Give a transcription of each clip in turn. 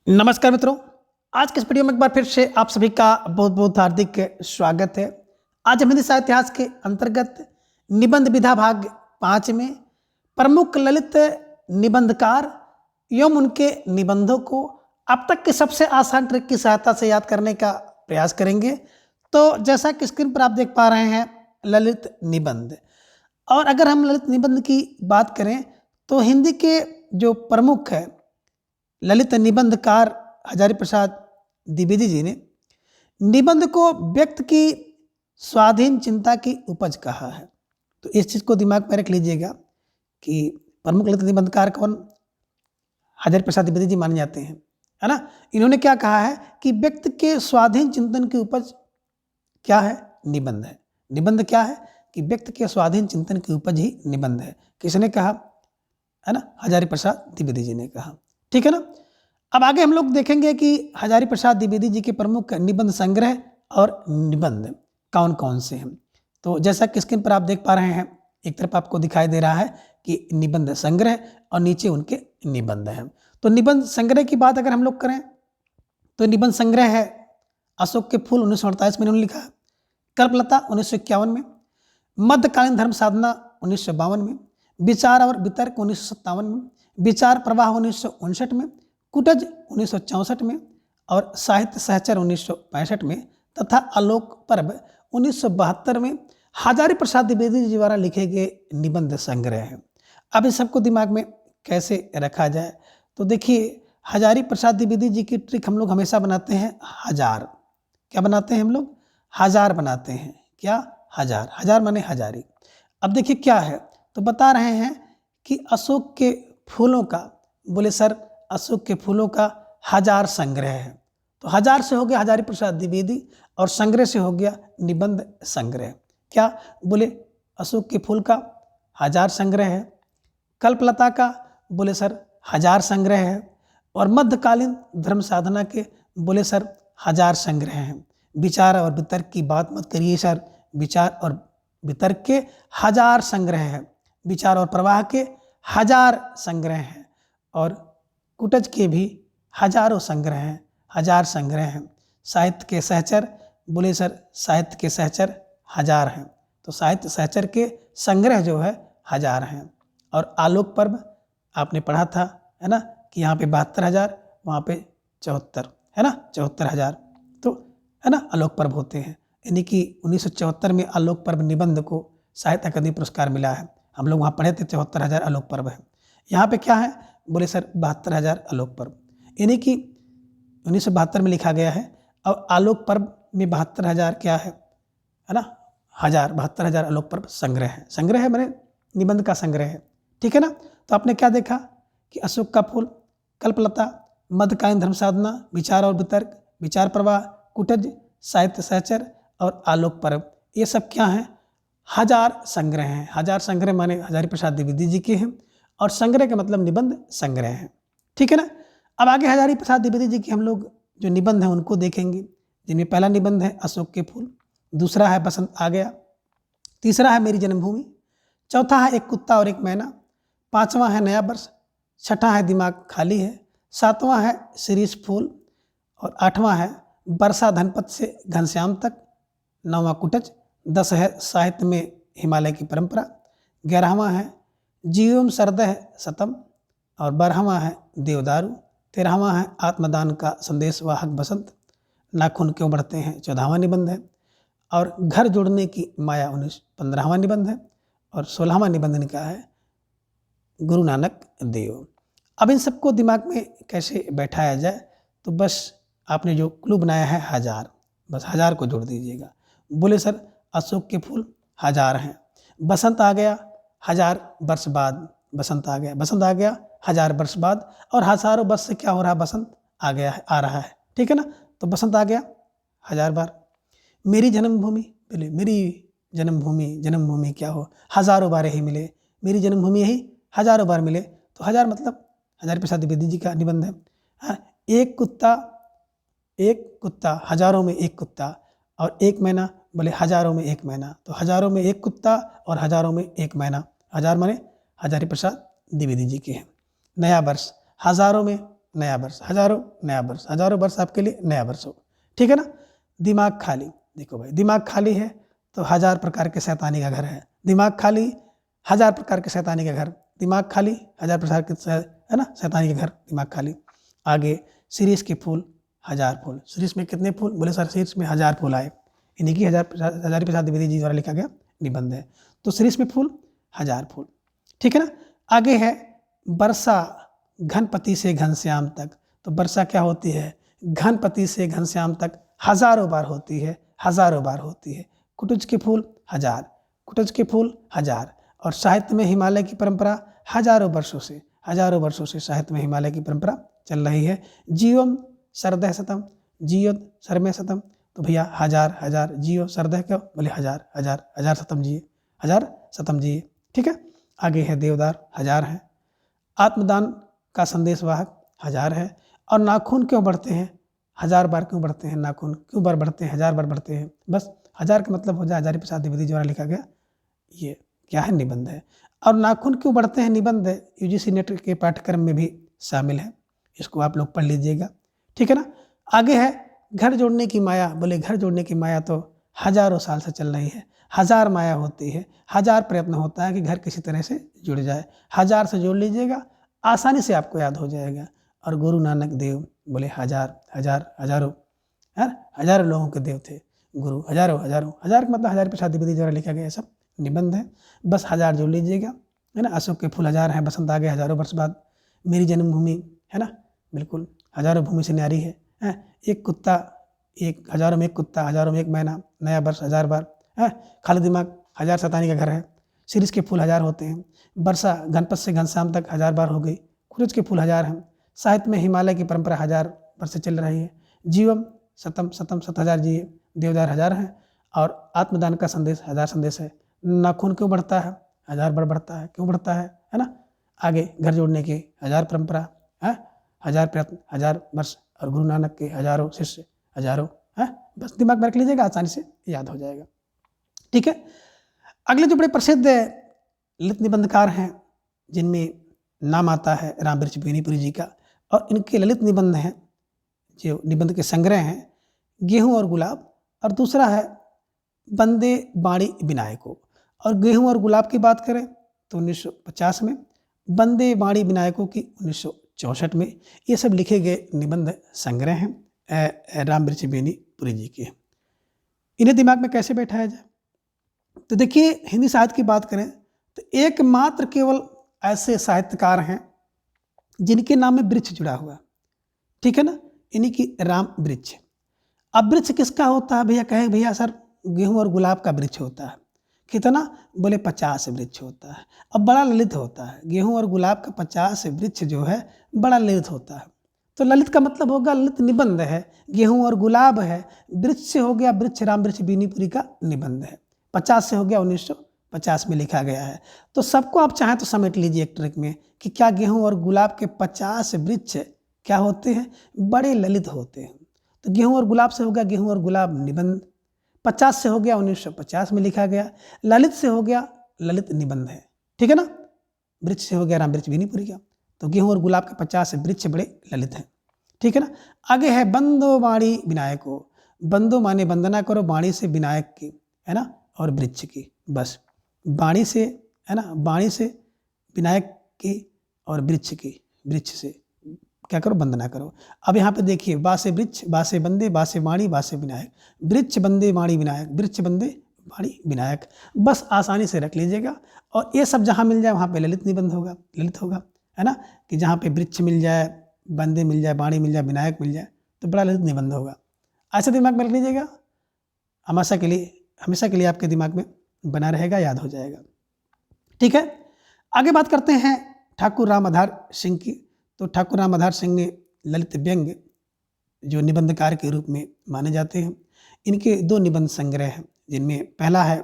नमस्कार मित्रों। आज के इस वीडियो में एक बार फिर से आप सभी का बहुत बहुत हार्दिक स्वागत है। आज हम हिंदी साहित्य इतिहास के अंतर्गत निबंध विधा भाग 5 में प्रमुख ललित निबंधकार एवं उनके निबंधों को अब तक के सबसे आसान ट्रिक की सहायता से याद करने का प्रयास करेंगे। तो जैसा कि स्क्रीन पर आप देख पा रहे हैं ललित निबंध, और अगर हम ललित निबंध की बात करें तो हिंदी के जो प्रमुख है ललित निबंधकार हजारी प्रसाद द्विवेदी जी ने निबंध को व्यक्ति की स्वाधीन चिंता की उपज कहा है। तो इस चीज़ को दिमाग में रख लीजिएगा कि प्रमुख ललित निबंधकार कौन हजारी प्रसाद द्विवेदी जी माने जाते हैं, है ना। इन्होंने क्या कहा है कि व्यक्ति के स्वाधीन चिंतन की उपज क्या है? निबंध है। निबंध क्या है कि व्यक्ति के स्वाधीन चिंतन की उपज ही निबंध है। किसने कहा? है ना, हजारी प्रसाद द्विवेदी जी ने कहा। ठीक है ना। अब आगे हम लोग देखेंगे कि हजारी प्रसाद द्विवेदी जी के प्रमुख निबंध संग्रह और निबंध कौन कौन से हैं। तो जैसा कि स्क्रीन पर आप देख पा रहे हैं, एक तरफ आपको दिखाई दे रहा है कि निबंध संग्रह और नीचे उनके निबंध हैं। तो निबंध संग्रह की बात अगर हम लोग करें तो निबंध संग्रह है अशोक के फूल 1948 में इन्होंने लिखा है, कल्पलता 1951 में, मध्यकालीन धर्म साधना 1952 में, विचार और वितर्क 1957 में, विचार प्रवाह 1959 में, कुटज 1964 में और साहित्य सहचर 1965 में तथा आलोक पर्व 1972 में हजारी प्रसाद द्विवेदी जी द्वारा लिखे गए निबंध संग्रह हैं। अब इस सबको दिमाग में कैसे रखा जाए, तो देखिए हजारी प्रसाद द्विवेदी जी की ट्रिक हम लोग हमेशा बनाते हैं हजार। क्या बनाते हैं हम लोग? हजार बनाते हैं। क्या? हजार। हजार माने हजारी। अब देखिए क्या है, तो बता रहे हैं कि अशोक के फूलों का, बोले सर अशोक के फूलों का हजार संग्रह है। तो हजार से हो गया हजारी प्रसाद द्विवेदी और संग्रह से हो गया निबंध संग्रह। क्या? बोले अशोक के फूल का हजार संग्रह है, कल्पलता का बोले सर हजार संग्रह है, और मध्यकालीन धर्म साधना के बोले सर हजार संग्रह हैं। विचार और वितर्क की बात मत करिए सर, विचार और वितर्क के हजार संग्रह हैं, विचार और प्रवाह के हजार संग्रह हैं, और कुटज के भी हजारों संग्रह हैं, हजार संग्रह हैं। साहित्य के सहचर बोले सर साहित्य के सहचर हजार हैं। तो साहित्य सहचर के संग्रह जो है हजार हैं। और आलोक पर्व आपने पढ़ा था, है ना, कि यहाँ पे 72,000, वहाँ पे 74, है ना, 74,000। तो है ना आलोक पर्व होते हैं, यानी कि 1974 में आलोक पर्व निबंध को साहित्य अकादमी पुरस्कार मिला है। हम लोग वहाँ पढ़े थे 74,000 आलोक पर्व है। यहाँ पे क्या है? बोले सर 72,000 आलोक पर्व, यानी कि 1972 में लिखा गया है। अब आलोक पर्व में 72,000 क्या है ना, हजार, 72,000 आलोक पर्व संग्रह है। संग्रह है मैंने निबंध का संग्रह है। ठीक है ना। तो आपने क्या देखा कि अशोक का फूल, कल्पलता, मध्यकालीन धर्म साधना, विचार और वितर्क, विचार प्रवाह, कुटज, साहित्य सहचर और आलोक पर्व, ये सब क्या हैं? हजार संग्रह हैं। हजार संग्रह माने हजारी प्रसाद द्विवेदी जी के हैं, और संग्रह का मतलब निबंध संग्रह है। ठीक है ना। अब आगे हजारी प्रसाद द्विवेदी जी के हम लोग जो निबंध हैं उनको देखेंगे, जिनमें पहला निबंध है अशोक के फूल, दूसरा है बसंत आ गया, तीसरा है मेरी जन्मभूमि, चौथा है एक कुत्ता और एक मैना, पांचवा है नया वर्ष, छठा है दिमाग खाली है, सातवां है शिरीष फूल, और आठवां है वर्षा धनपत से घनश्याम तक, नौवां कुटज, 10 है साहित्य में हिमालय की परंपरा, 11वां है जीवम सरदह सतम, और 12वां है देवदारू, 13वां है आत्मदान का संदेश वाहक बसंत, नाखून क्यों बढ़ते हैं 14वां निबंध है, और घर जोड़ने की माया 15वां निबंध है, और 16वां निबंध निकाला है गुरु नानक देव। अब इन सबको दिमाग में कैसे बैठाया जाए, तो बस आपने जो क्लू बनाया है हजार, बस हजार को जोड़ दीजिएगा। बोले सर अशोक के फूल हजार हैं, बसंत आ गया हजार वर्ष बाद, बसंत आ गया, बसंत आ गया हजार वर्ष बाद, और हजारों वर्ष से क्या हो रहा है? बसंत आ गया है, आ रहा है। ठीक है ना। तो बसंत आ गया हजार बार। मेरी जन्मभूमि, बोले मेरी जन्मभूमि, जन्मभूमि क्या हो? हजारों बार यही मिले, मेरी जन्मभूमि यही हजारों बार मिले। तो हजार मतलब हजारी प्रसाद द्विवेदी जी का निबंध है। हाँ, एक कुत्ता, हजारों में एक कुत्ता, और एक महीना, बोले हजारों में एक महीना। तो हजारों में एक कुत्ता और हजारों में एक महीना, हजार माने हजारी प्रसाद द्विवेदी जी के हैं। नया वर्ष, हजारों में नया वर्ष, हजारों नया वर्ष, हजारों वर्ष आपके लिए नया वर्ष हो। ठीक है ना। दिमाग खाली, देखो भाई दिमाग खाली है तो 1000 प्रकार के शैतानी का घर है। दिमाग खाली, 1000 प्रकार के शैतानी का घर। दिमाग खाली, 1000 प्रकार के है ना शैतानी का घर, दिमाग खाली। आगे शीरीष के फूल, 1000 फूल। शीरीष में कितने फूल? बोले सर शीरीष में 1000 फूल आए। इन्हीं की हजारी प्रसाद द्विवेदी जी द्वारा लिखा गया निबंध है। तो शीरीष में फूल, 1000 फूल। ठीक है ना। आगे है वर्षा घनपति से घनश्याम तक। तो वर्षा क्या होती है? घनपति से घनश्याम तक हजारों बार होती है, हजारों बार होती है। कुटुज के फूल 1000, कुटुज के फूल 1000। और साहित्य में हिमालय की परंपरा हजारों वर्षों से साहित्य में हिमालय की परंपरा चल रही है। जीवम सरदह शतम, जियो सरमे शतम। तो भैया 1000 जियो सरदह क्यों? बोले 1000 शतम जिए, 1000 शतम जिए। ठीक है। आगे है देवदार, 1000 है। आत्मदान का संदेश वाहक 1000 है। और नाखून क्यों बढ़ते हैं? 1000 बार क्यों बढ़ते हैं? नाखून क्यों बार बढ़ते हैं? 1000 बार बढ़ते हैं। बस 1000 का मतलब हो जाए हजारी प्रसाद द्विवेदी द्वारा लिखा गया ये क्या है? निबंध है। और नाखून क्यों बढ़ते हैं निबंध यूजीसी नेट के पाठ्यक्रम में भी शामिल है, इसको आप लोग पढ़ लीजिएगा। ठीक है ना। आगे है घर जोड़ने की माया। बोले घर जोड़ने की माया तो हजारों साल से चल रही है, 1000 माया होती है, 1000 प्रयत्न होता है कि घर किसी तरह से जुड़ जाए। 1000 से जोड़ लीजिएगा, आसानी से आपको याद हो जाएगा। और गुरु नानक देव बोले हजारों हजारों लोगों के देव थे गुरु, हजारों हजार का मतलब हजारी प्रसाद द्विवेदी द्वारा लिखा गया सब निबंध है। बस 1000 जोड़ लीजिएगा, है ना। अशोक के फूल 1000 हैं, बसंत आ गए हजारों वर्ष बाद। मेरी जन्मभूमि, है ना, बिल्कुल हजारों भूमि से न्यारी है। एक कुत्ता, एक हजारों में एक कुत्ता, हजारों में एक मैना, नया वर्ष 1000 बार है। खाली दिमाग 1000 शैतानी का घर है। शीरीष के फूल 1000 होते हैं। वर्षा घनपत से घनश्याम तक 1000 बार हो गई। कुरुज के फूल 1000 हैं। साहित्य में हिमालय की परंपरा 1000 वर्ष से चल रही है। जीवम शतम 1000 जिए। देवदार 1000 हैं। और आत्मदान का संदेश 1000 संदेश है। नाखून क्यों बढ़ता है? 1000 बार बढ़ता है। क्यों बढ़ता है ना। आगे घर जोड़ने की 1000 परंपरा है, 1000 प्रयत्न, 1000 वर्ष। और गुरु नानक के हजारों शिष्य, हजारों है। बस दिमाग में रख लीजिएगा, आसानी से याद हो जाएगा। ठीक है। अगले जो बड़े प्रसिद्ध ललित निबंधकार हैं जिनमें नाम आता है रामवृक्ष बेनीपुरी जी का, और इनके ललित निबंध हैं जो निबंध के संग्रह हैं गेहूं और गुलाब, और दूसरा है बंदे बाणी विनायको। और गेहूं और गुलाब की बात करें तो 1950 में, बंदे बाणी विनायकों की 1964 में। ये सब लिखे गए निबंध संग्रह हैं रामवृक्ष बेनीपुरी जी के। इन्हें दिमाग में कैसे बैठाया जाए? तो देखिए हिंदी साहित्य की बात करें तो एकमात्र केवल ऐसे साहित्यकार हैं जिनके नाम में वृक्ष जुड़ा हुआ। ठीक है ना। इन्हीं की राम वृक्ष। अब वृक्ष किसका होता है भैया? कहे भैया सर गेहूं और गुलाब का वृक्ष होता है। कितना? बोले 50 वृक्ष होता है। अब बड़ा ललित होता है। गेहूं और गुलाब का 50 वृक्ष जो है बड़ा ललित होता है। तो ललित का मतलब होगा ललित निबंध है। गेहूं और गुलाब है, वृक्ष से हो गया वृक्ष रामवृक्ष बेनीपुरी का निबंध है। 50 से हो गया 1950 में लिखा गया है। तो सबको आप चाहें तो समेट लीजिए एक ट्रिक में कि क्या गेहूं और गुलाब के 50 वृक्ष क्या होते हैं? बड़े ललित होते हैं। तो गेहूं और गुलाब से हो गया गेहूं और गुलाब निबंध। 50 से हो गया 1950 में लिखा गया। ललित से हो गया ललित निबंध है। ठीक है ना। वृक्ष से हो गया रामवृक्ष बेनीपुरी का। तो गेहूं और गुलाब के 50 वृक्ष बड़े ललित हैं। ठीक है ना। आगे है बंदो बाणी विनायको। बंदो माने वंदना करो, बाणी से विनायक की, है ना, और वृक्ष की। बस बाणी से, है ना, बाणी से विनायक की और वृक्ष की, वृक्ष से क्या करो? वंदना करो। अब यहाँ पे देखिए बासे वृक्ष, बासे बंदे, बासे बाणी, बासे विनायक। वृक्ष बंदे बाणी विनायक, वृक्ष बंदे बाणी विनायक। बस आसानी से रख लीजिएगा। और ये सब जहाँ मिल जाए वहाँ पे ललित निबंध होगा, ललित होगा, है ना। कि जहाँ पे वृक्ष मिल जाए, बंदे मिल जाए, बाणी मिल जाए, विनायक मिल जाए तो बड़ा ललित निबंध होगा। ऐसे दिमाग में रख लीजिएगा, हमेशा के लिए आपके दिमाग में बना रहेगा, याद हो जाएगा। ठीक है। आगे बात करते हैं ठाकुर राम आधार सिंह की। तो ठाकुर राम आधार सिंह ने ललित व्यंग्य जो निबंधकार के रूप में माने जाते हैं। इनके 2 निबंध संग्रह हैं जिनमें पहला है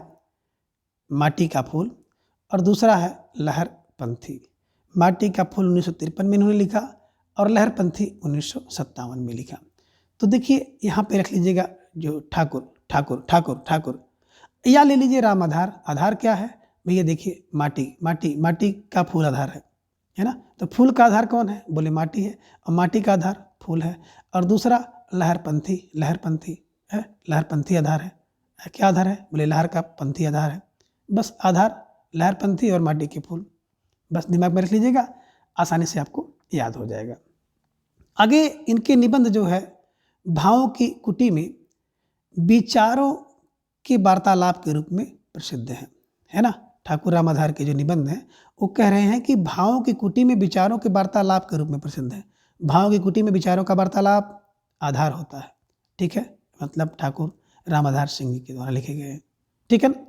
माटी का फूल और दूसरा है लहर पंथी। माटी का फूल 1953 में इन्होंने लिखा और लहर पंथी 1957 में लिखा। तो देखिए यहाँ पे रख लीजिएगा जो ठाकुर ठाकुर ठाकुर ठाकुर, या ले लीजिए राम आधार। आधार क्या है भैया? देखिए माटी, माटी, माटी का फूल आधार है। है ना। तो फूल का आधार कौन है, बोले माटी है, और माटी का आधार फूल है। और दूसरा लहरपंथी, लहरपंथी है, लहरपंथी आधार है। क्या आधार है, बोले लहर का पंथी आधार है। बस आधार लहरपंथी और माटी के फूल, बस दिमाग में रख लीजिएगा, आसानी से आपको याद हो जाएगा। आगे इनके निबंध जो है भावों की कुटी में विचारों के वार्तालाप के रूप में प्रसिद्ध है ना। ठाकुर राम आधार के जो निबंध हैं वो कह रहे हैं कि भावों की कुटी में विचारों के वार्तालाप के रूप में प्रसिद्ध है। भावों की कुटी में विचारों का वार्तालाप आधार होता है, ठीक है, मतलब ठाकुर राम आधार सिंह जी के द्वारा लिखे गए हैं, ठीक है ना।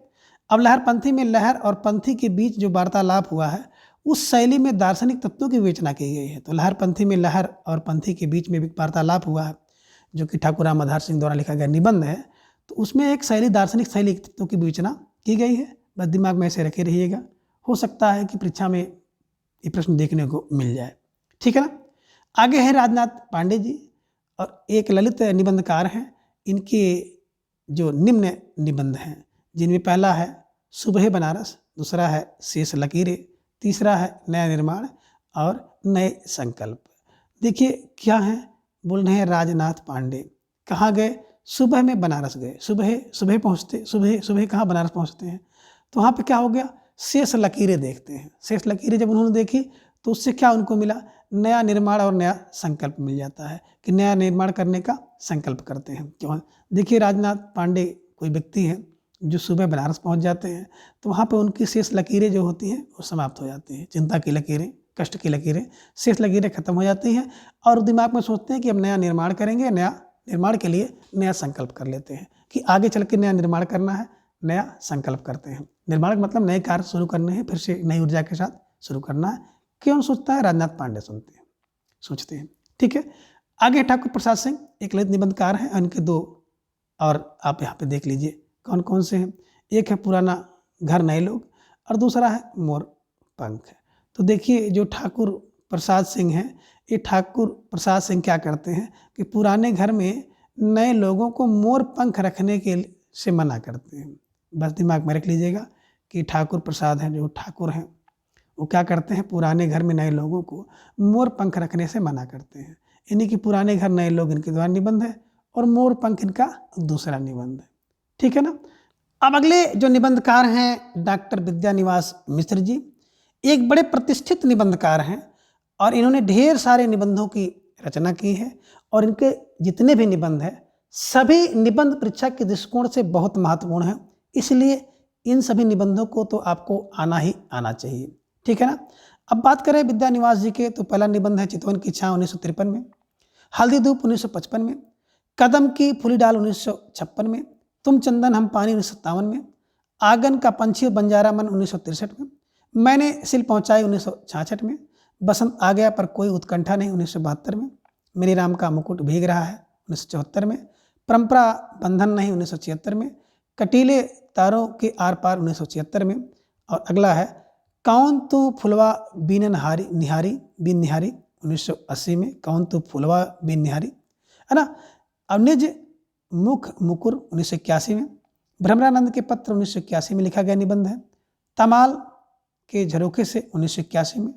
अब लहरपंथी में लहर और पंथी के बीच जो वार्तालाप हुआ है उस शैली में दार्शनिक तत्वों की विवेचना की गई है। तो लहरपंथी में लहर और पंथी के बीच में भी वार्तालाप हुआ है जो कि ठाकुर राम आधार सिंह द्वारा लिखा गया निबंध है। तो उसमें एक शैली दार्शनिक शैली तत्वों की विवेचना की गई है। बस दिमाग में ऐसे रखे रहिएगा, हो सकता है कि परीक्षा में ये प्रश्न देखने को मिल जाए, ठीक है ना। आगे है राजनाथ पांडे जी, और एक ललित निबंधकार हैं। इनके जो निम्न निबंध हैं जिनमें पहला है सुबह बनारस, दूसरा है शेष लकीरें, तीसरा है नया निर्माण और नए संकल्प। देखिए क्या है, बोल रहे हैं राजनाथ पांडे कहाँ गए, सुबह में बनारस गए। सुबह सुबह पहुँचते, सुबह सुबह कहाँ बनारस पहुँचते हैं, तो वहाँ पे क्या हो गया, शेष लकीरें देखते हैं। शेष लकीरें जब उन्होंने देखी तो उससे क्या उनको मिला, नया निर्माण और नया संकल्प मिल जाता है कि नया निर्माण करने का संकल्प करते हैं। क्यों, देखिए राजनाथ पांडे कोई व्यक्ति है जो सुबह बनारस पहुंच जाते हैं तो वहाँ पे उनकी शेष लकीरें जो होती हैं वो समाप्त हो जाती हैं। चिंता की लकीरें, कष्ट की लकीरें, शेष लकीरें खत्म हो जाती हैं और दिमाग में सोचते हैं कि अब नया निर्माण करेंगे, नया निर्माण के लिए नया संकल्प कर लेते हैं कि आगे चल के नया निर्माण करना है, नया संकल्प करते हैं। निर्माण मतलब नए कार्य शुरू करने हैं, फिर से नई ऊर्जा के साथ शुरू करना है। क्यों सोचता है, राजनाथ पांडे सोचते हैं, ठीक है। आगे ठाकुर प्रसाद सिंह एक ललित निबंधकार हैं, उनके दो और आप यहाँ पे देख लीजिए कौन कौन से हैं। एक है पुराना घर नए लोग और दूसरा है मोर पंख। तो देखिए जो ठाकुर प्रसाद सिंह हैं, ये ठाकुर प्रसाद सिंह क्या करते हैं कि पुराने घर में नए लोगों को मोर पंख रखने के से मना करते हैं। बस दिमाग में रख लीजिएगा कि ठाकुर प्रसाद हैं, जो ठाकुर हैं वो क्या करते हैं, पुराने घर में नए लोगों को मोर पंख रखने से मना करते हैं। यानी कि पुराने घर नए लोग इनके द्वारा निबंध है और मोर पंख इनका दूसरा निबंध है, ठीक है ना। अब अगले जो निबंधकार हैं डॉक्टर विद्यानिवास मिश्र जी, एक बड़े प्रतिष्ठित निबंधकार हैं और इन्होंने ढेर सारे निबंधों की रचना की है और इनके जितने भी निबंध हैं सभी निबंध परीक्षा के दृष्टिकोण से बहुत महत्वपूर्ण है। इसलिए इन सभी निबंधों को तो आपको आना ही आना चाहिए, ठीक है ना। अब बात करें विद्यानिवास जी के, तो पहला निबंध है चितवन की छां 1953 में, हल्दी धूप 1955 में, कदम की फूली डाल 1956 में, तुम चंदन हम पानी 1957 में, आंगन का पंछी बंजारा मन 1963 में, मैंने सिल पहुंचाई 1966 में, बसंत आ गया पर कोई उत्कंठा नहीं 1972 में, मेरे राम का मुकुट भीग रहा है 1974 में, परंपरा बंधन नहीं 1976 में, कटीले तारों के आर पार 1976 में, और अगला है कौन तू फुलवा बीन निहारी 1980 में, कौन तू फुलवा बीन निहारी, है ना। अब निज मुख मुकुर 1981 में, भ्रमरानंद के पत्र 1981 में लिखा गया निबंध है, तमाल के झरोखे से 1981 में,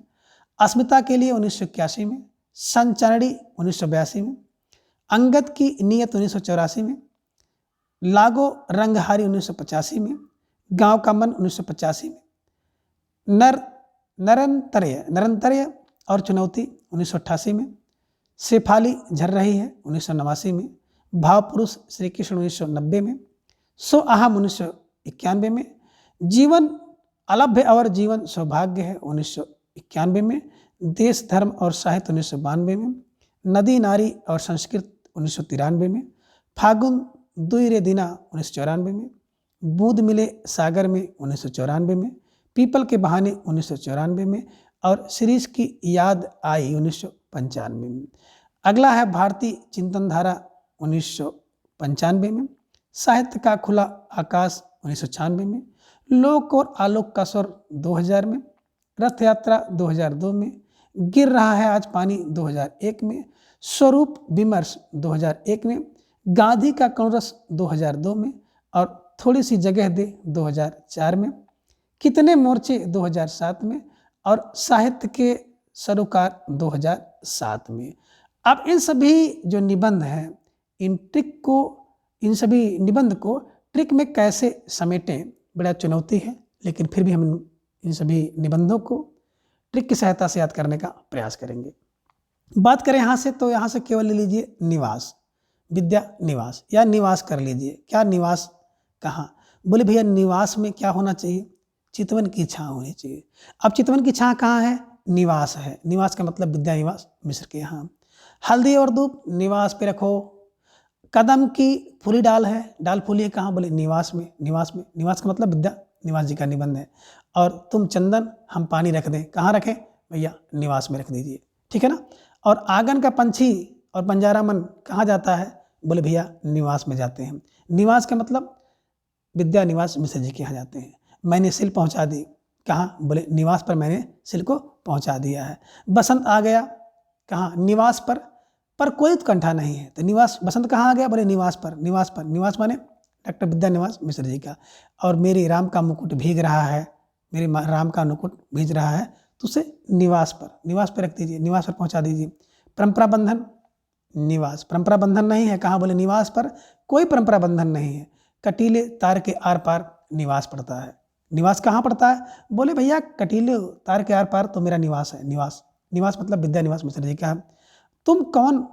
अस्मिता के लिए 1981 में, संचरणी 1982 में, अंगद की नीयत 1984 में, लागो रंगहारी 1985 में, गांव का मन 1985 में, नरंतर्य और चुनौती 1988 में, शेफाली झर रही है 1989 में, भाव पुरुष श्री कृष्ण 1990 में, सो अहम 1991 में, जीवन अलभ्य और जीवन सौभाग्य है 1991 में, देश धर्म और साहित्य 1992 में, नदी नारी और संस्कृत 1993 में, फागुन दुई रे दिना 1994 में, बूंद मिले सागर में 1994 में, पीपल के बहाने 1994 में, और शिरीष की याद आई 1995 में। अगला है भारतीय चिंतन धारा 1995 में, साहित्य का खुला आकाश 1996 में, लोक और आलोक का स्वर 2000 में, रथ यात्रा 2002 में, गिर रहा है आज पानी 2001 में, स्वरूप विमर्श 2001 में, गांधी का कौरस 2002 में, और थोड़ी सी जगह दे 2004 में, कितने मोर्चे 2007 में, और साहित्य के सरोकार 2007 में। अब इन सभी जो निबंध हैं, इन सभी निबंध को ट्रिक में कैसे समेटें, बड़ा चुनौती है, लेकिन फिर भी हम इन सभी निबंधों को ट्रिक की सहायता से याद करने का प्रयास करेंगे। बात करें यहाँ से, तो यहाँ से केवल ले लीजिए निवास, विद्या निवास, या निवास कर लीजिए। क्या निवास कहाँ? बोले भैया निवास में क्या होना चाहिए? चितवन की छाँव होनी चाहिए। अब चितवन की छाँव कहाँ है? निवास है। निवास का मतलब विद्या निवास मिश्र के यहाँ। हल्दी और दूब निवास पे रखो। कदम की फूली डाल है, डाल फूली है कहाँ? बोले निवास में। निवास का मतलब विद्या निवास जी का निबंध है। और तुम चंदन हम पानी रख दें, कहाँ रखें भैया? निवास में रख दीजिए, ठीक है ना। और आंगन का पंछी और बंजारा मन कहाँ जाता है? बोले भैया निवास में जाते हैं। निवास का मतलब विद्या निवास मिश्र जी के यहाँ जाते हैं। मैंने सिल पहुँचा दी, कहाँ? बोले निवास पर मैंने सिल को पहुँचा दिया है। बसंत आ गया, कहाँ? निवास पर कोई उत्कंठा नहीं है, तो निवास बसंत कहाँ आ गया? बोले निवास पर। निवास माने डॉक्टर विद्या निवास मिश्र जी का। और मेरे राम का मुकुट भीग रहा है, मेरे राम का मुकुट भीग रहा है, तो उसे निवास पर रख दीजिए, निवास पर पहुँचा दीजिए। परंपरा बंधन निवास, परंपरा बंधन नहीं है, कहाँ? बोले निवास पर। कोई परंपरा बंधन नहीं है। कटीले तार के आर पार निवास पड़ता है। निवास कहाँ पड़ता है? बोले भैया कटीले तार के आर पार तो मेरा निवास है। निवास मतलब विद्या निवास मिश्र जी का है। तुम कौन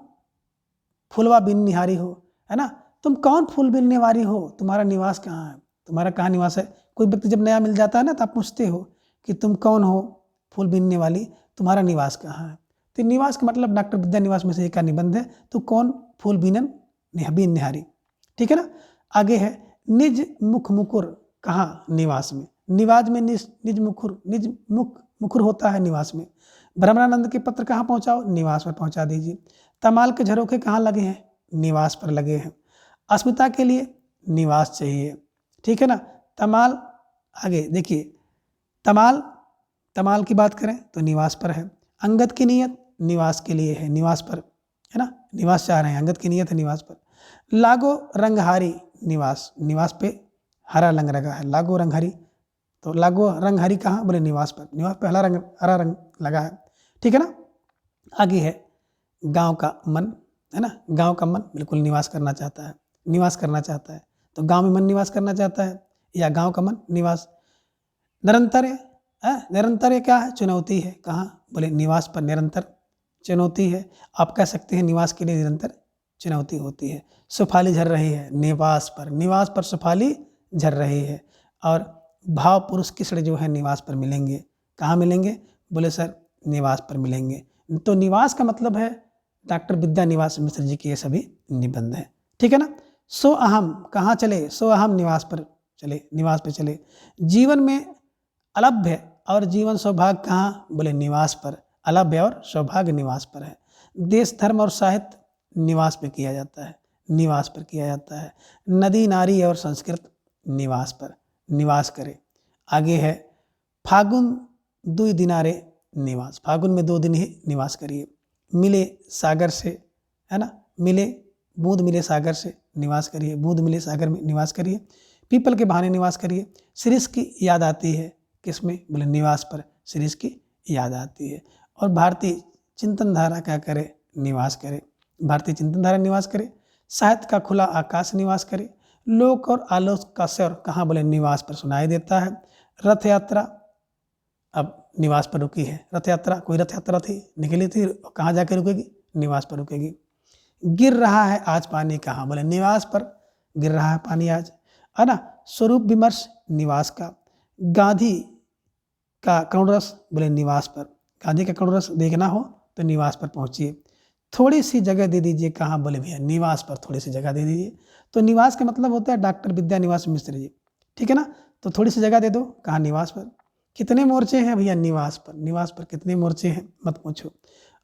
फूलवा बिन निहारी हो, है ना? तुम कौन फूल बिनने वाली हो, तुम्हारा निवास कहाँ है? तुम्हारा कहाँ निवास है? कोई व्यक्ति जब नया मिल जाता है ना, तो आप पूछते हो कि तुम कौन हो फूल बिनने वाली, तुम्हारा निवास कहाँ है? तो निवास का मतलब डॉक्टर विद्या निवास मिश्र जी का निबंध है। तो कौन फूल बिन निहारी, ठीक है ना। आगे है निज मुख मुकुर, कहाँ? निवास में। निवास में निज मुखर होता है निवास में। भ्रमरानंद के पत्र कहाँ पहुँचाओ? निवास पर पहुँचा दीजिए। तमाल के झरोखे कहाँ लगे हैं? निवास पर लगे हैं। अस्मिता के लिए निवास चाहिए, ठीक है ना। तमाल, आगे देखिए, तमाल की बात करें तो निवास पर है। अंगद की नीयत निवास के लिए है, निवास पर, है ना। निवास चाह रहे हैं, अंगद की नीयत है निवास पर। लागो रंगहारी निवास पे हरा रंग लगा है, लागो रंगहरी। तो लागो रंगहरी कहाँ? बोले निवास पर पे हरा रंग लगा है, ठीक है ना। आगे है गांव का मन, है ना। गांव का मन बिल्कुल निवास करना चाहता है। तो गांव में मन निवास करना चाहता है, या गांव का मन निवास। निरंतर क्या है? चुनौती है, कहाँ? बोले निवास पर निरंतर चुनौती है। आप कह सकते हैं निवास के लिए निरंतर चुनौती होती है। सुफाली झर रही है, निवास पर सुफाली झर रही है। और भाव पुरुष किसड़ जो है निवास पर मिलेंगे, कहाँ मिलेंगे? बोले सर निवास पर मिलेंगे। तो निवास का मतलब है डॉक्टर विद्या निवास मिश्र जी के ये सभी निबंध हैं, ठीक है ना। सो अहम कहाँ चले? सो अहम निवास पे चले। जीवन में अलभ्य और जीवन सौभाग्य कहाँ? बोले निवास पर। अलभ्य और सौभाग्य निवास पर है। देश धर्म और साहित्य निवास पर किया जाता है। नदी नारी और संस्कृत निवास पर निवास करे। आगे है फागुन दुई दिनारे निवास, फागुन में 2 दिन ही निवास करिए। मिले सागर से, है ना, बूंद मिले सागर से निवास करिए, बूंद मिले सागर में निवास करिए। पीपल के बहाने निवास करिए। शिरीष की याद आती है, किसमें? बोले निवास पर शिरीष की याद आती है। और भारतीय चिंतन धारा क्या करे? निवास करे। भारतीय चिंतन धारा निवास करे। साहित्य का खुला आकाश निवास करे। लोक और आलोक का स्वर कहाँ? बोले निवास पर सुनाई देता है। रथ यात्रा अब निवास पर रुकी है। रथ यात्रा थी, निकली थी, कहाँ जाकर रुकेगी? निवास पर रुकेगी। गिर रहा है आज पानी, कहाँ? बोले निवास पर गिर रहा है पानी आज, है ना। स्वरूप विमर्श निवास का। गांधी का करुण रस, बोले निवास पर। गांधी का करुण रस देखना हो तो निवास पर पहुंचिए। थोड़ी सी जगह दे दीजिए, कहाँ? बोले भैया निवास पर थोड़ी सी जगह दे दीजिए। तो निवास का मतलब होता है डॉक्टर विद्या निवास मिश्र जी, ठीक है ना। तो थोड़ी सी जगह दे दो, कहाँ? निवास पर। कितने मोर्चे हैं भैया? निवास पर कितने मोर्चे हैं मत पूछो।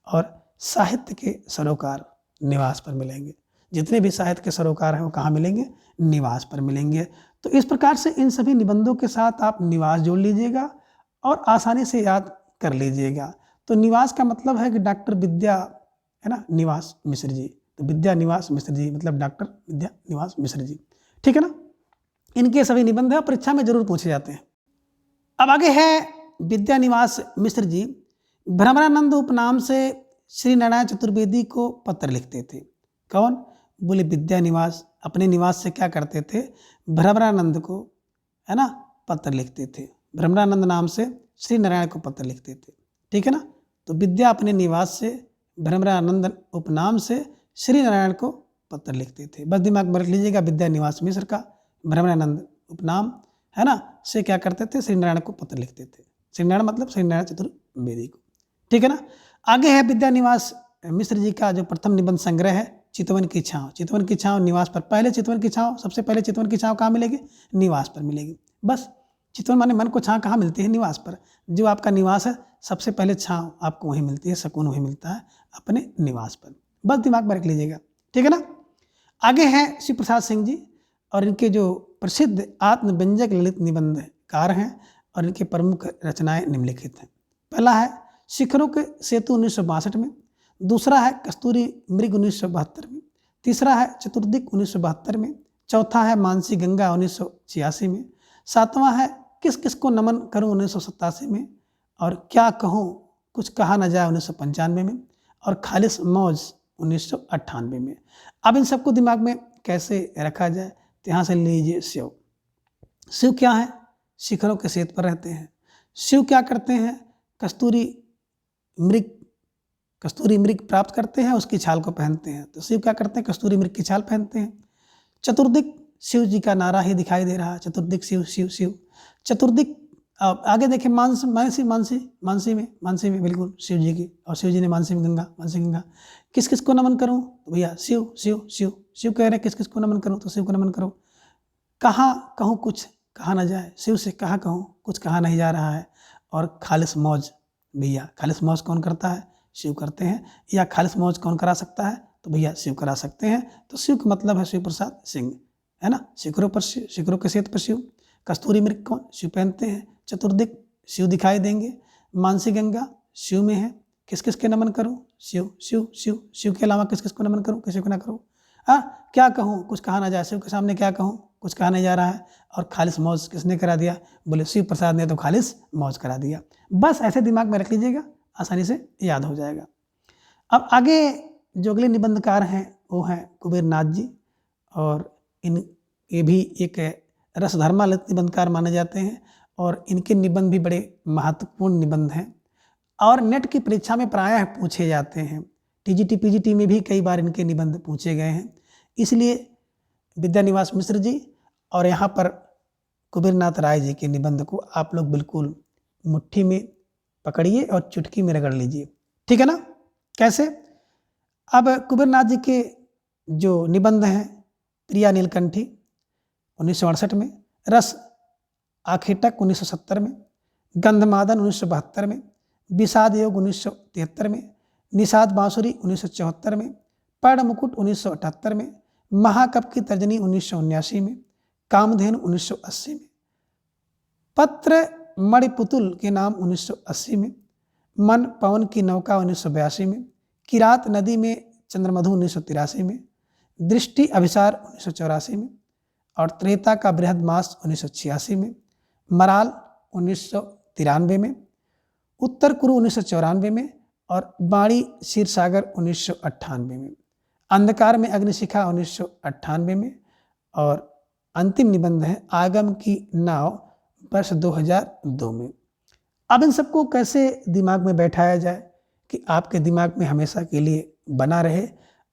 और साहित्य के सरोकार निवास पर मिलेंगे। जितने भी साहित्य के सरोकार हैं वो कहाँ मिलेंगे? निवास पर मिलेंगे। तो इस प्रकार से इन सभी निबंधों के साथ आप निवास जोड़ लीजिएगा और आसानी से याद कर लीजिएगा। तो निवास का मतलब है कि डॉक्टर विद्या, है ना, निवास मिश्र जी। तो विद्या निवास मिश्र जी मतलब डॉक्टर विद्या निवास मिश्र जी, ठीक है ना। इनके सभी निबंध परीक्षा में जरूर पूछे जाते हैं। अब आगे है विद्या निवास मिश्र जी भ्रमरानंद उपनाम से श्री नारायण चतुर्वेदी को पत्र लिखते थे। कौन? बोले विद्या निवास अपने निवास से क्या करते थे? भ्रमरानंद को, है ना, पत्र लिखते थे। भ्रमरानंद नाम से श्री नारायण को पत्र लिखते थे। ठीक है ना। तो विद्या अपने निवास से, भ्रमरानंद उपनाम से श्री नारायण को पत्र लिखते थे। बस दिमाग में रख लीजिएगा, विद्या निवास मिश्र का भ्रमरानंद उपनाम, है ना, से क्या करते थे? श्री नारायण को पत्र लिखते थे। श्री नारायण मतलब श्री नारायण चतुर्वेदी को। ठीक है ना। आगे है विद्या निवास मिश्र जी का जो प्रथम निबंध संग्रह है, चितवन की छांव। चितवन की छांव निवास पर, पहले चितवन की छांव, सबसे पहले चितवन की छांव कहाँ मिलेगी? निवास पर मिलेगी। बस चितवन माने मन को छांव कहाँ मिलती है? निवास पर। जो आपका निवास है सबसे पहले छांव आपको वहीं मिलती है, सुकून वहीं मिलता है, अपने निवास पर। बस दिमाग में रख लीजिएगा। ठीक है ना। आगे हैं शिव प्रसाद सिंह जी, और इनके जो प्रसिद्ध आत्मव्यंजक ललित निबंधकार हैं, और इनके प्रमुख रचनाएं निम्नलिखित हैं। पहला है शिखरों के सेतु 1962 में, दूसरा है कस्तूरी मृग 1972 में, तीसरा है चतुर्दिक 1972 में, चौथा है मानसी गंगा 1986 में, सातवां है किस किस को नमन करूं 1987 में, और क्या कहूं कुछ कहा न जाए 1995 में, और खालिस मौज 1998 में। अब इन सबको दिमाग में कैसे रखा जाए? तो यहाँ से लीजिए शिव। शिव क्या है? शिखरों के सेत पर रहते हैं। शिव क्या करते हैं? कस्तूरी मृग प्राप्त करते हैं, उसकी छाल को पहनते हैं। तो शिव क्या करते हैं? कस्तूरी मृग की छाल पहनते हैं। चतुर्दिक शिव जी का नारा ही दिखाई दे रहा है, चतुर्दिक शिव शिव शिव। चतुर्दिक आगे देखें मानसी में बिल्कुल शिव जी की, और शिव जी ने मानसी गंगा। किस किस को नमन करूं? तो भैया शिव शिव शिव शिव कह रहे हैं। किस किस को नमन करूं? तो शिव को नमन करो। कहाँ कहूँ कुछ कहा ना जाए, शिव से कहाँ कहूँ कुछ कहा नहीं जा रहा है। और खालिस मौज, भैया खालिस मौज कौन करता है? शिव करते हैं। या खालिस मौज कौन करा सकता है? तो भैया शिव करा सकते हैं। तो शिव का मतलब है शिव प्रसाद सिंह, है ना। शिखरों पर शिव, शिखरों के सेत पर शिव। कस्तूरी मृग कौन? शिव पहनते हैं। चतुर्दिक शिव दिखाई देंगे। मानसी गंगा शिव में है। किस किस के नमन करूं? शिव शिव शिव शिव के अलावा किस किस को नमन करूं? किसी को ना करूं। क्या कहूं कुछ कहा ना जाए, शिव के सामने क्या कहूं कुछ कहा नहीं जा रहा है। और खालिस मौज किसने करा दिया? बोले शिव प्रसाद ने तो खालिस मौज करा दिया। बस ऐसे दिमाग में रख लीजिएगा, आसानी से याद हो जाएगा। अब आगे जो अगले निबंधकार हैं वो हैं कुबेर नाथ जी, और ये भी एक रसधर्मा ललित निबंधकार माने जाते हैं, और इनके निबंध भी बड़े महत्वपूर्ण निबंध हैं, और नेट की परीक्षा में प्रायः पूछे जाते हैं। टीजीटी पीजीटी में भी कई बार इनके निबंध पूछे गए हैं। इसलिए विद्यानिवास मिश्र जी और यहाँ पर कुबेरनाथ राय जी के निबंध को आप लोग बिल्कुल मुट्ठी में पकड़िए और चुटकी में रगड़ लीजिए। ठीक है ना। कैसे? अब कुबेरनाथ जी के जो निबंध हैं, प्रिया नीलकंठी 1968 में, रस आखेटक 1970 में, गंधमादन 1972 में, विषाद योग 1973 में, निषाद बांसुरी 1974 में, पर्ण मुकुट 1978 में, महाकप की तर्जनी 1979 में, कामधेनु 1980 में, पत्र मणिपुतुल के नाम 1980 में, मन पवन की नौका 1982 में, किरात नदी में चंद्रमधु 1983 में, दृष्टि अभिसार 1984 में, और त्रेता का बृहद मास 1986 में, मराल 1993 में, उत्तर कुरु 1994 में, और बाणी क्षीरसागर 1998 में, अंधकार में अग्निशिखा 1998 में, और अंतिम निबंध है आगम की नाव वर्ष 2002 में। अब इन सबको कैसे दिमाग में बैठाया जाए कि आपके दिमाग में हमेशा के लिए बना रहे,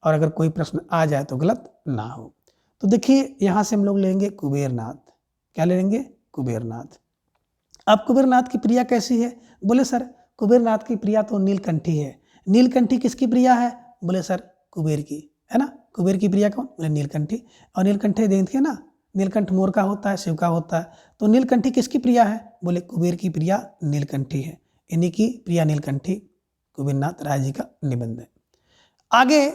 और अगर कोई प्रश्न आ जाए तो गलत ना हो। तो देखिए यहाँ से हम लोग लेंगे कुबेरनाथ। क्या लेंगे? कुबेरनाथ। अब कुबेरनाथ की प्रिया कैसी है? बोले सर कुबेरनाथ की प्रिया तो नीलकंठी है। नीलकंठी किसकी प्रिया है? बोले सर कुबेर की, है ना। कुबेर की प्रिया कौन? बोले नीलकंठी। और नीलकंठी देखिए ना, नीलकंठ मोर का होता है, शिव का होता है। तो नीलकंठी किसकी प्रिया है? बोले कुबेर की प्रिया नीलकंठी है। इन्हीं की प्रिया नीलकंठी कुबेरनाथ राय जी का निबंध है। आगे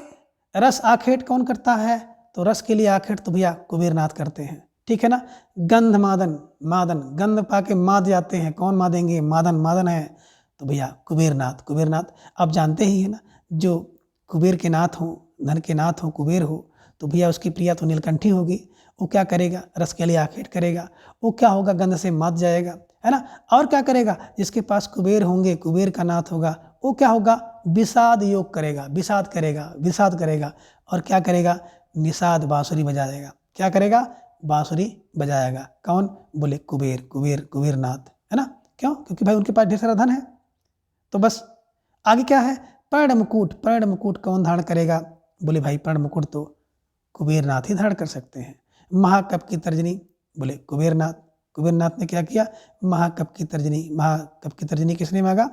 रस आखेट कौन करता है? तो रस के लिए आखेट तो भैया कुबेरनाथ करते हैं। ठीक है ना। गंध मादन गंध पाके माद जाते हैं। कौन मादेंगे? मादन है तो भैया कुबेरनाथ। आप जानते ही है ना, जो कुबेर के नाथ हो, धन के नाथ हो, कुबेर हो, तो भैया उसकी प्रिया तो नीलकंठी होगी। वो क्या करेगा? रस के लिए आखेट करेगा। वो क्या होगा? गंध से मात जाएगा, है ना। और क्या करेगा? जिसके पास कुबेर होंगे, कुबेर का नाथ होगा, वो क्या होगा, विषाद योग करेगा, विषाद करेगा, विषाद करेगा। और क्या करेगा, निषाद बांसुरी बजाएगा। क्या करेगा, बांसुरी बजाएगा। कौन, बोले कुबेर, कुबेर, कुबेरनाथ, है ना। क्यों, क्योंकि भाई उनके पास ढेर सारा धन है। तो बस आगे क्या है, पर्ण मुकुट, पर्ण मुकुट कौन धारण करेगा, बोले भाई पर्ण मुकुट तो कुबेरनाथ ही धारण कर सकते हैं। महाकप की तर्जनी, बोले कुबेरनाथ। कुबेरनाथ ने क्या किया, महाकप की तर्जनी, महाकप की तर्जनी किसने मांगा,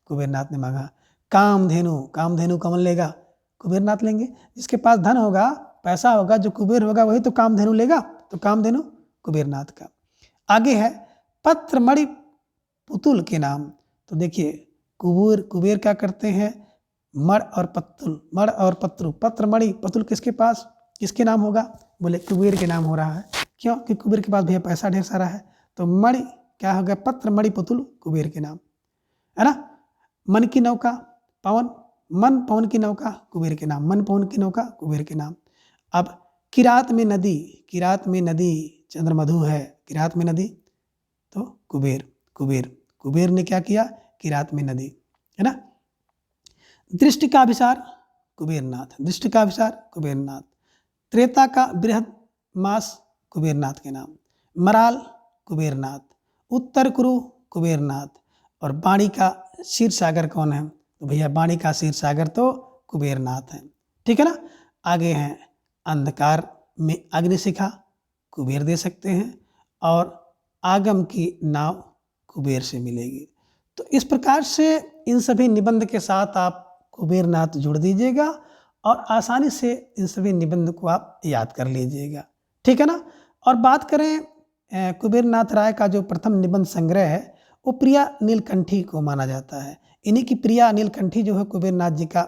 कुबेरनाथ ने मांगा। कामधेनु, कामधेनु कौन लेगा, कुबेरनाथ लेंगे। जिसके पास धन होगा, पैसा होगा, जो कुबेर होगा वही तो कामधेनु लेगा, तो कामधेनु कुबेरनाथ का। आगे है पत्रमणि पुतुल के नाम। तो देखिए कुबेर, कुबेर क्या करते हैं, मण और पत्तुल, मण और पत्रु, पत्रमणि पतुल किसके पास, किसके नाम होगा, बोले कुबेर के नाम हो रहा है। क्यों, कि कुबेर के पास भैया पैसा ढेर सारा है। तो मणि क्या हो गया, पत्रमणि पुतुल कुबेर के नाम, है ना। मन की नौका पवन, मन पवन की नौका कुबेर के नाम, मन पवन की नौका कुबेर के नाम। अब किरात में नदी, किरात में नदी चंद्रमधु है, किरात में नदी तो कुबेर, कुबेर, कुबेर ने क्या किया, किरात में नदी, है ना। दृष्टि का अभिसार कुबेरनाथ, दृष्टि का अभिसार कुबेरनाथ। त्रेता का बृहद मास कुबेरनाथ के नाम। मराल कुबेरनाथ, उत्तर कुरु कुबेरनाथ। और वाणी का क्षीर सागर कौन है, तो भैया वाणी का क्षीर सागर तो कुबेरनाथ है। ठीक है ना। आगे हैं अंधकार में अग्निशिखा कुबेर दे सकते हैं, और आगम की नाव कुबेर से मिलेगी। तो इस प्रकार से इन सभी निबंध के साथ आप कुबेरनाथ जोड़ दीजिएगा और आसानी से इन सभी निबंध को आप याद कर लीजिएगा। ठीक है ना। और बात करें कुबेरनाथ राय का जो प्रथम निबंध संग्रह है, वो प्रिया नीलकंठी को माना जाता है। इन्हीं की प्रिया नीलकंठी जो है कुबेरनाथ जी का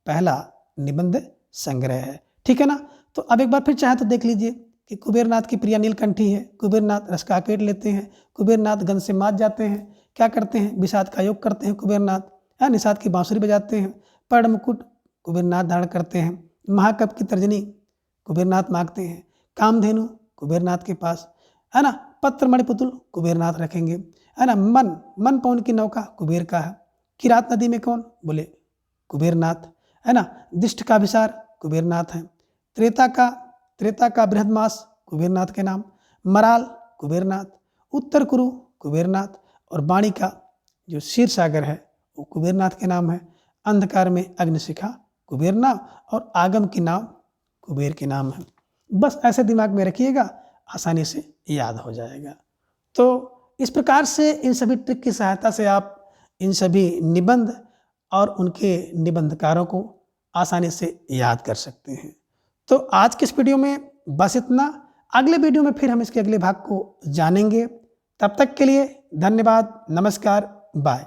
पहला निबंध संग्रह है। ठीक है ना। तो अब एक बार फिर चाहे तो देख लीजिए कि कुबेरनाथ की प्रिया नीलकंठी है, कुबेरनाथ रस का पेट लेते हैं, कुबेरनाथ गंध से मात जाते हैं, क्या करते हैं, विषाद का योग करते हैं कुबेरनाथ, है निषाद की बांसुरी बजाते हैं, पर्ण मुकुट कुबेरनाथ धारण करते हैं, महाकप की तर्जनी कुबेरनाथ मांगते हैं, कामधेनु कुबेरनाथ के पास, है ना, पत्रमणि पुतुल कुबेरनाथ रखेंगे, है ना। मन, मन पवन की नौका कुबेर का है। किरात नदी में कौन, बोले कुबेरनाथ, है ना। दिष्ट का अभिसार कुबेरनाथ है। त्रेता का बृहदमास कुबेरनाथ के नाम। मराल कुबेरनाथ, उत्तर कुरु कुबेरनाथ, और वाणी का जो क्षीर सागर है वो कुबेरनाथ के नाम है। अंधकार में अग्निशिखा कुबेरनाथ, और आगम की नाव कुबेर के नाम है। बस ऐसे दिमाग में रखिएगा, आसानी से याद हो जाएगा। तो इस प्रकार से इन सभी ट्रिक की सहायता से आप इन सभी निबंध और उनके निबंधकारों को आसानी से याद कर सकते हैं। तो आज के इस वीडियो में बस इतना। अगले वीडियो में फिर हम इसके अगले भाग को जानेंगे। तब तक के लिए धन्यवाद, नमस्कार, बाय।